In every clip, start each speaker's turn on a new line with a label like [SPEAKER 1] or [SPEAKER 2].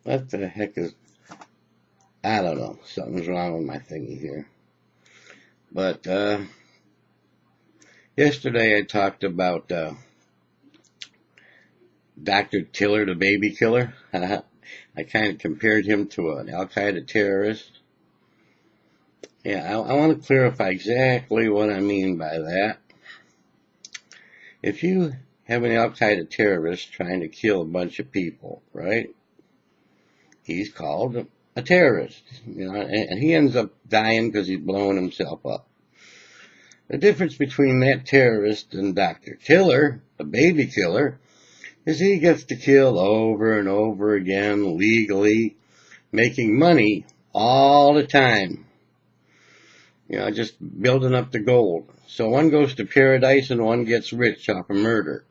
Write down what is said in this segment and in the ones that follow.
[SPEAKER 1] What the heck is... I don't know. Something's wrong with my thingy here. But yesterday I talked about Dr. Tiller, the baby killer. I kind of compared him to an Al-Qaeda terrorist. Yeah, I want to clarify exactly what I mean by that. If you have an Al-Qaeda terrorist trying to kill a bunch of people, right? He's called a terrorist, and he ends up dying because he's blowing himself up. The difference between that terrorist and Dr. Tiller, the baby killer, is he gets to kill over and over again legally, making money all the time. Just building up the gold. So one goes to paradise and one gets rich off of murder.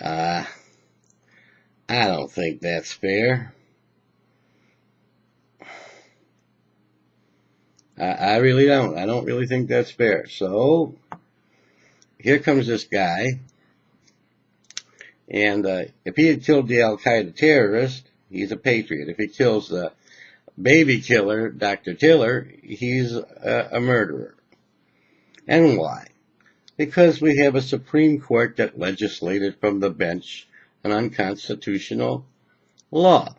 [SPEAKER 1] I don't think that's fair. I really don't. I don't really think that's fair. So here comes this guy. And if he had killed the Al-Qaeda terrorist, he's a patriot. If he kills the baby killer, Dr. Tiller, he's a murderer. And why? Because we have a Supreme Court that legislated from the bench an unconstitutional law.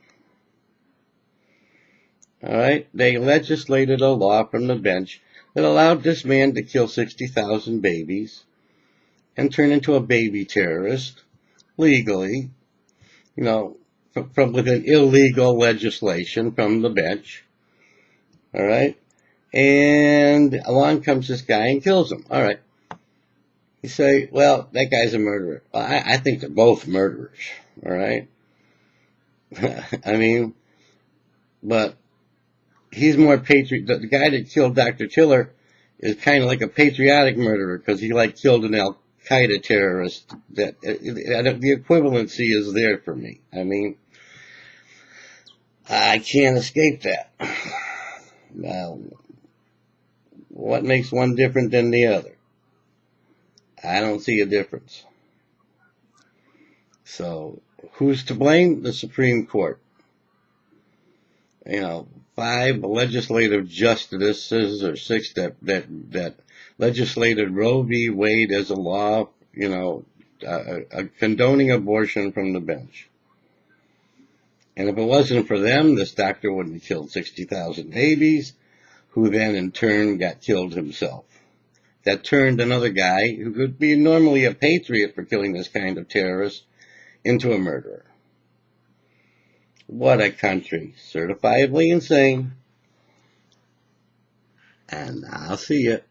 [SPEAKER 1] All right? They legislated a law from the bench that allowed this man to kill 60,000 babies and turn into a baby terrorist legally, from with an illegal legislation from the bench. All right? And along comes this guy and kills him. All right. You say, well, that guy's a murderer. Well, I think they're both murderers. All right? I mean, but he's more patriot. The guy that killed Dr. Tiller is kind of like a patriotic murderer because he killed an Al-Qaeda terrorist. That the equivalency is there for me. I mean, I can't escape that. Now, what makes one different than the other? I don't see a difference. So, who's to blame? The Supreme Court. 5 legislative justices or 6 that legislated Roe v. Wade as a law, condoning abortion from the bench. And if it wasn't for them, this doctor wouldn't have killed 60,000 babies, who then in turn got killed himself. That turned another guy, who could be normally a patriot for killing this kind of terrorist, into a murderer. What a country. Certifiably insane. And I'll see you.